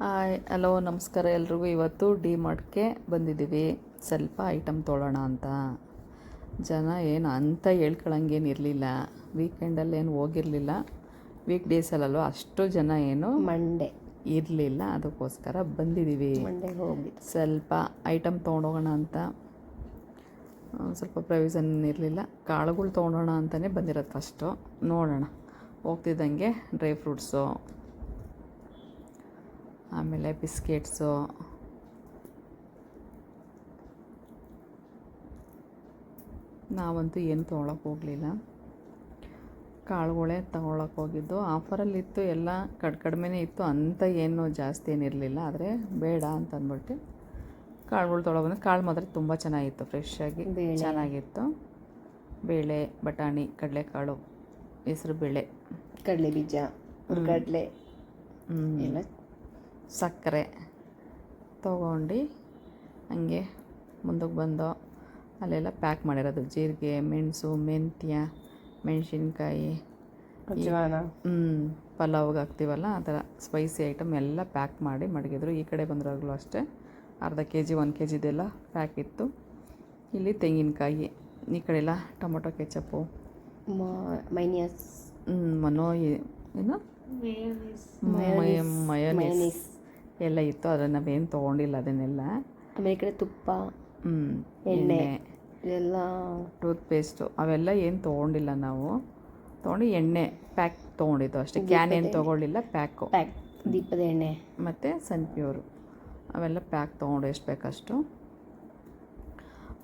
Hi hello ನಮಸ್ಕಾರ ಎಲ್ರಿಗೂ. ಇವತ್ತು ಡಿ ಮಾರ್ಟ್ಗೆ ಬಂದಿದ್ದೀವಿ ಸ್ವಲ್ಪ ಐಟಮ್ ತೊಗೊಳ್ಳೋಣ ಅಂತ. ಜನ ಏನು ಅಂತ ಹೇಳ್ಕೊಳಂಗೇನಿರಲಿಲ್ಲ, ವೀಕೆಂಡಲ್ಲೇನು ಹೋಗಿರಲಿಲ್ಲ, ವೀಕ್ ಡೇಸಲ್ಲಲ್ವ ಅಷ್ಟು ಜನ ಏನು ಮಂಡೇ ಇರಲಿಲ್ಲ. ಅದಕ್ಕೋಸ್ಕರ ಬಂದಿದ್ದೀವಿ. ಮಂಡೆಗೆ ಹೋಗಿ ಸ್ವಲ್ಪ ಐಟಮ್ ತೊಗೊಂಡೋಗೋಣ ಅಂತ. ಸ್ವಲ್ಪ ಪ್ರೊವಿಷನ್ ಇರಲಿಲ್ಲ, ಕಾಳುಗಳು ತೊಗೊಂಡೋಣ ಅಂತಲೇ ಬಂದಿರೋದು ಫಸ್ಟು. ನೋಡೋಣ ಹೋಗ್ತಿದ್ದಂಗೆ ಡ್ರೈ ಫ್ರೂಟ್ಸು, ಆಮೇಲೆ ಬಿಸ್ಕೆಟ್ಸು, ನಾವಂತೂ ಏನು ತೊಗೊಳಕ್ಕೆ ಹೋಗಲಿಲ್ಲ, ಕಾಳುಗಳೇ ತಗೊಳಕ್ಕೆ ಹೋಗಿದ್ದು. ಆಫರಲ್ಲಿತ್ತು, ಎಲ್ಲ ಕಡಿಮೆನೇ ಇತ್ತು, ಅಂಥ ಏನು ಜಾಸ್ತಿ ಏನಿರಲಿಲ್ಲ. ಆದರೆ ಬೇಡ ಅಂತ ಅಂದ್ಬಿಟ್ಟು ಕಾಳುಗಳು ತೊಗೊಳೋದು. ಕಾಳು ಮಾತ್ರ ತುಂಬ ಚೆನ್ನಾಗಿತ್ತು, ಫ್ರೆಶ್ಶಾಗಿ ಚೆನ್ನಾಗಿತ್ತು. ಬೇಳೆ, ಬಟಾಣಿ, ಕಡಲೆಕಾಳು, ಹೆಸರು ಬೇಳೆ, ಕಡಲೆ ಬೀಜ, ಕಡಲೆ ಎಲ್ಲ, ಸಕ್ಕರೆ ತೊಗೊಂಡು ಹಂಗೆ ಮುಂದಕ್ಕೆ ಬಂದು ಅಲ್ಲೆಲ್ಲ ಪ್ಯಾಕ್ ಮಾಡಿರೋದು ಜೀರಿಗೆ, ಮೆಣಸು, ಮೆಂತ್ಯ, ಮೆಣಸಿನ್ಕಾಯಿ, ಪಲಾವ್ಗೆ ಹಾಕ್ತೀವಲ್ಲ ಆ ಥರ ಸ್ಪೈಸಿ ಐಟಮ್ ಎಲ್ಲ ಪ್ಯಾಕ್ ಮಾಡಿ ಮಡಗಿದ್ರು. ಈ ಕಡೆ ಬಂದಿರೋವಾಗಲೂ ಅಷ್ಟೇ ಅರ್ಧ ಕೆ ಜಿ 1 ಕೆ ಜಿದೆಲ್ಲ ಪ್ಯಾಕ್ ಇತ್ತು. ಇಲ್ಲಿ ತೆಂಗಿನಕಾಯಿ, ಈ ಕಡೆ ಎಲ್ಲ ಟೊಮೊಟೊ ಕೆಚಪ್ಪು, ಮೈನಿಯಸ್, ಏನು ಮಯೋನೀಸ್ ಎಲ್ಲ ಇತ್ತು. ಅದನ್ನು ನಾವೇನು ತೊಗೊಂಡಿಲ್ಲ ಅದನ್ನೆಲ್ಲ. ಆಮೇಲೆ ಈ ಕಡೆ ತುಪ್ಪ, ಎಣ್ಣೆ, ಎಲ್ಲ ಟೂತ್ಪೇಸ್ಟು ಅವೆಲ್ಲ ಏನು ತೊಗೊಂಡಿಲ್ಲ ನಾವು. ತೊಗೊಂಡು ಎಣ್ಣೆ ಪ್ಯಾಕ್ ತೊಗೊಂಡಿದ್ದು ಅಷ್ಟೇ, ಕ್ಯಾನ್ ಏನು ತೊಗೊಳ್ಳಿಲ್ಲ, ಪ್ಯಾಕ್ ದೀಪದ ಎಣ್ಣೆ ಮತ್ತು ಸನ್ಪ್ಯೂರು ಅವೆಲ್ಲ ಪ್ಯಾಕ್ ತೊಗೊಂಡು ಎಷ್ಟು ಬೇಕಷ್ಟು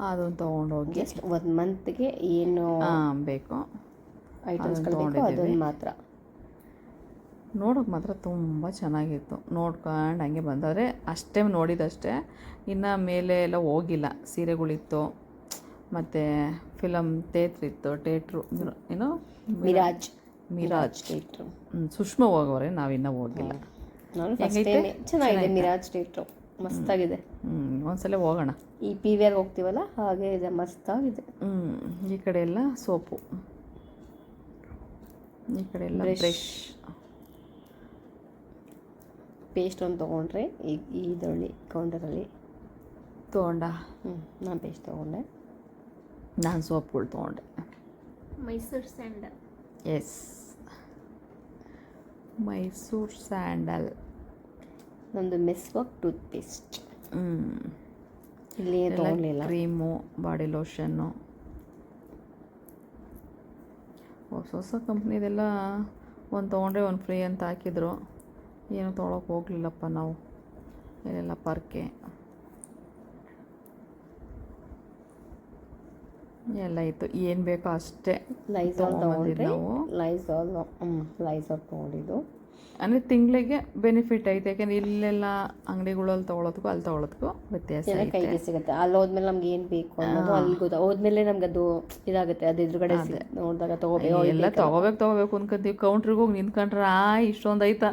ಅದನ್ನು ತೊಗೊಂಡೋಗಿ ಜಸ್ಟ್ 1 ಮಂತ್ಗೆ ಏನು ಬೇಕು ಐಟಮ್ಸ್ಗಳು ಬೇಕು ಅದನ್ನು ಮಾತ್ರ. ನೋಡೋಕೆ ಮಾತ್ರ ತುಂಬ ಚೆನ್ನಾಗಿತ್ತು. ನೋಡ್ಕೊಂಡು ಹಂಗೆ ಬಂದರೆ ಅಷ್ಟೇ ನೋಡಿದಷ್ಟೇ, ಇನ್ನು ಮೇಲೆ ಎಲ್ಲ ಹೋಗಿಲ್ಲ. ಸೀರೆಗಳಿತ್ತು, ಮತ್ತು ಫಿಲಮ್ ಥಿಯೇಟ್ರು ಏನು ಮಿರಾಜ್ ಥಿಯೇಟ್ರು, ಸುಷ್ಮಾ ಹೋಗೋರೆ, ನಾವಿನ್ನೂ ಹೋಗಿಲ್ಲ. ಚೆನ್ನಾಗಿದೆ ಮಿರಾಜ್ ಥಿಯೇಟ್ರು, ಮಸ್ತಾಗಿದೆ. ಒಂದ್ಸಲ ಹೋಗೋಣ. ಈ PVR ಹೋಗ್ತೀವಲ್ಲ ಹಾಗೆ ಇದೆ, ಮಸ್ತಾಗಿದೆ. ಈ ಕಡೆ ಎಲ್ಲ ಸೋಪು, ಈ ಕಡೆ ಎಲ್ಲ ಬ್ರಷ್, ಪೇಸ್ಟ್ ಒಂದು ತೊಗೊಂಡ್ರೆ ಇದರಲ್ಲಿ ಕೌಂಟರಲ್ಲಿ ತೊಗೊಂಡ. ನಾನು ಪೇಸ್ಟ್ ತೊಗೊಂಡೆ, ನಾನು ಸೋಪ್ಗಳು ತೊಗೊಂಡೆ. Mysore sandal, yes, Mysore sandal. ನಮ್ಮದು ಮೆಸ್ವಾಕ್ ಟೂತ್ಪೇಸ್ಟ್. ಇಲ್ಲಿ ತೊಗೊಳ್ಳಿಲ್ಲ. ಕ್ರೀಮು, ಬಾಡಿ ಲೋಷನ್ನು, ಹೊಸ ಕಂಪ್ನಿದೆಲ್ಲ ಒಂದು ತೊಗೊಂಡ್ರೆ ಒಂದು ಫ್ರೀ ಅಂತ ಹಾಕಿದ್ರು. ಏನು ತೊಗೊಳಕ್ಕೆ ಹೋಗ್ಲಿಲ್ಲಪ್ಪ ನಾವು. ಇಲ್ಲೆಲ್ಲ ಪರ್ಕೆ ಎಲ್ಲ ಇತ್ತು, ಏನು ಬೇಕೋ ಅಷ್ಟೇ. ಲೈಸಾಲ್ ತೊಗೊಂಡ್ರೆ ಲೈಸಾಲ್ ತೊಗೊಂಡಿದ್ದು ಅಂದರೆ ತಿಂಗಳಿಗೆ ಬೆನಿಫಿಟ್ ಐತೆ. ಯಾಕೆಂದರೆ ಇಲ್ಲೆಲ್ಲ ಅಂಗಡಿಗಳಲ್ಲಿ ತೊಗೊಳೋದಕ್ಕೂ ಅಲ್ಲಿ ತೊಗೊಳೋದಕ್ಕೂ ವ್ಯತ್ಯಾಸ ಕೈಗೆ ಸಿಗುತ್ತೆ. ಅಲ್ಲಿ ಹೋದ್ಮೇಲೆ ನಮ್ಗೆ ಏನು ಬೇಕು ಅನ್ನೋದು ಅಲ್ಲಿ ಗೊತ್ತಾ, ಹೋದ್ಮೇಲೆ ನಮ್ಗೆ ಅದು ಇದಾಗುತ್ತೆ. ಅದು ಎದುರುಗಡೆ ನೋಡಿದಾಗ ತೊಗೋಬೇಕು ಅನ್ಕೊಂತೀವಿ. ಕೌಂಟ್ರಿಗೆ ಹೋಗಿ ನಿಂತ್ಕೊಂಡ್ರೆ ಇಷ್ಟೊಂದು ಐತಾ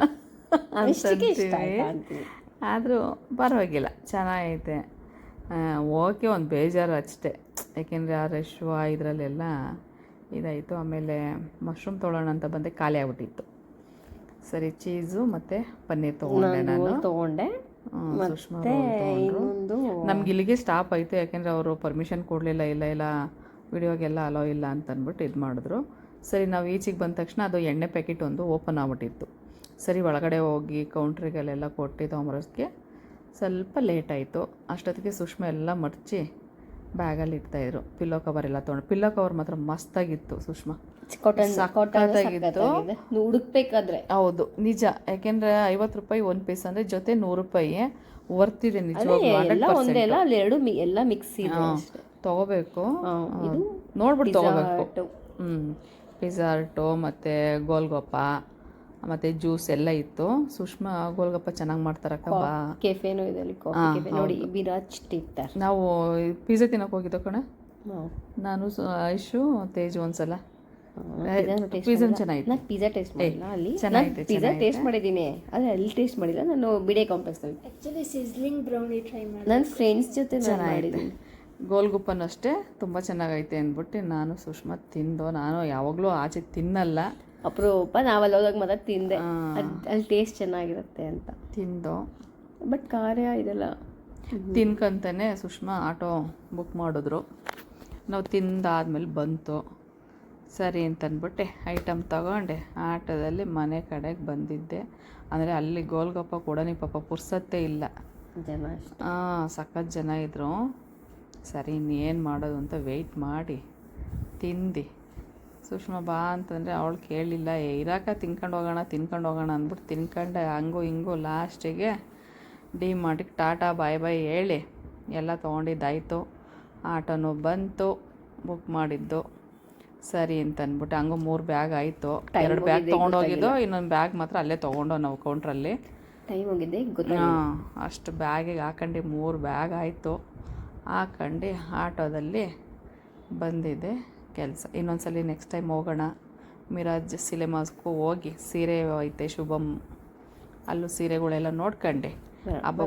ಅಂತೀವಿ. ಆದರೂ ಪರವಾಗಿಲ್ಲ, ಚೆನ್ನಾಗೈತೆ. ಓಕೆ, ಒಂದು ಬೇಜಾರು ಅಷ್ಟೇ, ಯಾಕೆಂದರೆ ಆ ರಶ್ವ ಇದರಲ್ಲೆಲ್ಲ ಇದಾಯಿತು. ಆಮೇಲೆ ಮಶ್ರೂಮ್ ತೊಗೊಳ್ಳೋಣ ಅಂತ ಬಂದೆ, ಖಾಲಿ ಆಗ್ಬಿಟ್ಟಿತ್ತು. ಸರಿ, ಚೀಸು ಮತ್ತು ಪನ್ನೀರ್ ತೊಗೊಂಡೆ. ಸುಷ್ಮಾ ತೊಗೊಂಡ್ರು. ನಮ್ಗೆ ಇಲ್ಲಿಗೆ ಸ್ಟಾಪ್ ಆಯಿತು, ಯಾಕೆಂದರೆ ಅವರು ಪರ್ಮಿಷನ್ ಕೊಡಲಿಲ್ಲ. ಇಲ್ಲ ವಿಡಿಯೋಗೆಲ್ಲ ಅಲೋ ಇಲ್ಲ ಅಂತ ಅಂದ್ಬಿಟ್ಟು ಇದು ಮಾಡಿದ್ರು. ಸರಿ, ನಾವು ಈಚೆಗೆ ಬಂದ ತಕ್ಷಣ ಅದು ಎಣ್ಣೆ ಪ್ಯಾಕೆಟ್ ಒಂದು ಓಪನ್ ಆಗ್ಬಿಟ್ಟಿತ್ತು. ಸರಿ, ಒಳಗಡೆ ಹೋಗಿ ಕೌಂಟ್ರಿಗಲ್ಲೆಲ್ಲ ಕೊಟ್ಟು ತೊಗೊಂಬರೋದಕ್ಕೆ ಸ್ವಲ್ಪ ಲೇಟ್ ಆಯಿತು. ಅಷ್ಟೊತ್ತಿಗೆ ಸುಷ್ಮಾ ಎಲ್ಲ ಮಡಚಿ ಬ್ಯಾಗಲ್ಲಿ ಇಡ್ತಾಯಿದ್ರು. ಪಿಲ್ಲೋ ಕವರ್ ಎಲ್ಲ ತೊಗೊಂಡು, ಪಿಲ್ಲೋ ಕವರ್ ಮಾತ್ರ ಮಸ್ತಾಗಿತ್ತು. ಸುಷ್ಮಾ ಸಖತ್ತಾಗಿತ್ತು, ಹುಡುಕ್ಬೇಕಾದ್ರೆ. ಹೌದು, ನಿಜ. ಯಾಕೆಂದರೆ 50 ರೂಪಾಯಿ ಒಂದು ಪೀಸ್ ಅಂದರೆ ಜೊತೆ 100 ರೂಪಾಯಿ ವರ್ತಿದೆ ನಿಜವಾಗ್ಲೂ. ಅಲ್ಲಿ ಎರಡು ಎಲ್ಲ ಮಿಕ್ಸ್ ಇದೆ, ತೊಗೋಬೇಕು, ನೋಡ್ಬಿಟ್ಟು ತೊಗೋಬೇಕು. ಪಿಜ್ಜಾ ಹಟ್ಟು ಮತ್ತು ಗೋಲ್ಗಪ್ಪ ಮತ್ತು ಜ್ಯೂಸ್ ಎಲ್ಲ ಇತ್ತು. ಸುಷ್ಮಾ ಗೋಲ್ಗಪ್ಪ ಚೆನ್ನಾಗಿ ಮಾಡ್ತಾರಕ್ಕ. ಕೆಫೆನೂ ಇದೆ ಅಲ್ಲಿ, ಕಾಫಿ ಕೆಫೆ ನೋಡಿ, ಮಿರಾಜ್ ಥಿಯೇಟರ್. ನಾವು ಪಿಜ್ಜಾ ತಿನ್ನೋಕೆ ಹೋಗಿದ್ದೋ ಕಣ, ನಾನು, ಐಶು, ತೇಜ್. ಒಂದ್ಸಲ ಪಿಜ್ಜಾ ಚೆನ್ನಾಗಿತ್ತು. ನಾನು ಪಿಜ್ಜಾ ಟೇಸ್ಟ್ ಮಾಡಿಲ್ಲ ಅಲ್ಲಿ. ಪಿಜ್ಜಾ ಟೇಸ್ಟ್ ಮಾಡಿದ್ದೀನಿ, ಆದರೆ ಅಲ್ಲಿ ಟೇಸ್ಟ್ ಮಾಡಿಲ್ಲ. ನಾನು ಬಿಡೆ ಕಾಂಪ್ಲೆಕ್ಸಲ್ಲಿ ಆ್ಯಕ್ಚುಲಿ ಸಿಸ್ಲಿಂಗ್ ಬ್ರೌನಿ ಟ್ರೈ ಮಾಡಿ ನನ್ನ ಫ್ರೆಂಡ್ಸ್ ಜೊತೆ ಚೆನ್ನಾಗಿದೆ. ಗೋಲ್ಗುಪ್ಪನೂ ಅಷ್ಟೇ ತುಂಬ ಚೆನ್ನಾಗೈತೆ ಅಂದ್ಬಿಟ್ಟು ನಾನು ಸುಷ್ಮಾ ತಿಂದು. ನಾನು ಯಾವಾಗಲೂ ಆಚೆ ತಿನ್ನಲ್ಲ, ಅಪರೂಪ ನಾವು ಅಲ್ಲಿ ಹೋದಾಗ ಮಾತ್ರ ತಿಂದೆ, ಅಲ್ಲಿ ಟೇಸ್ಟ್ ಚೆನ್ನಾಗಿರುತ್ತೆ ಅಂತ ತಿಂದು ಬಟ್ ಕಾರ್ಯ ಇದೆಲ್ಲ ತಿನ್ಕಂತಾನೆ ಸುಷ್ಮಾ ಆಟೋ ಬುಕ್ ಮಾಡಿದ್ರು. ನಾವು ತಿಂದಾದ್ಮೇಲೆ ಬಂತು, ಸರಿ ಅಂತಂದ್ಬಿಟ್ಟೆ ಐಟಮ್ ತಗೊಂಡೆ ಆಟೋದಲ್ಲಿ ಮನೆ ಕಡೆಗೆ ಬಂದಿದ್ದೆ. ಅಂದರೆ ಅಲ್ಲಿ ಗೋಲ್ಗಪ್ಪ ಕೂಡ ಪಾಪ ಪುರ್ಸತ್ತೇ ಇಲ್ಲ, ಜನ ಅಷ್ಟೆ. ಸಖತ್ ಜನ ಇದ್ದರು. ಸರಿ ಇನ್ನೇನು ಮಾಡೋದು ಅಂತ ವೆಯ್ಟ್ ಮಾಡಿ ತಿಂದು ಸುಷ್ಮಾ ಬಾ ಅಂತಂದರೆ ಅವಳು ಕೇಳಲಿಲ್ಲ. ಇರಾಕ ತಿನ್ಕೊಂಡು ಹೋಗೋಣ ಅಂದ್ಬಿಟ್ಟು ತಿನ್ಕೊಂಡೆ. ಹಂಗೂ ಹಿಂಗೂ ಲಾಸ್ಟಿಗೆ ಡಿ ಮಾರ್ಟಿಗೆ ಟಾಟಾ ಬಾಯ್ ಬಾಯ್ ಹೇಳಿ ಎಲ್ಲ ತೊಗೊಂಡಿದ್ದಾಯಿತು. ಆಟೋನು ಬಂತು, ಬುಕ್ ಮಾಡಿದ್ದು ಸರಿ ಅಂತ ಅಂದ್ಬಿಟ್ಟು ಹಂಗೂ 3 ಬ್ಯಾಗ್ ಆಯಿತು. 2 ಬ್ಯಾಗ್ ತೊಗೊಂಡೋಗಿದ್ದು, ಇನ್ನೊಂದು ಬ್ಯಾಗ್ ಮಾತ್ರ ಅಲ್ಲೇ ತೊಗೊಂಡು ನಾವು ಕೌಂಟ್ರಲ್ಲಿ. ಟೈಮ್ ಹೋಗಿದ್ದೆ ಅಷ್ಟು ಬ್ಯಾಗಿಗೆ ಹಾಕೊಂಡು 3 ಬ್ಯಾಗ್ ಆಯಿತು. ಹಾಕೊಂಡು ಆಟೋದಲ್ಲಿ ಬಂದಿದ್ದೆ ಕೆಲಸ. ಇನ್ನೊಂದ್ಸಲಿ ನೆಕ್ಸ್ಟ್ ಟೈಮ್ ಹೋಗೋಣ, ಮಿರಾಜ್ ಸಿಲೆಮಾಸ್ಗೂ ಹೋಗಿ ಸೀರೆ ಐತೆ ಶುಭಮ್, ಅಲ್ಲೂ ಸೀರೆಗಳೆಲ್ಲ ನೋಡ್ಕೊಂಡೆ ಹಬ್ಬ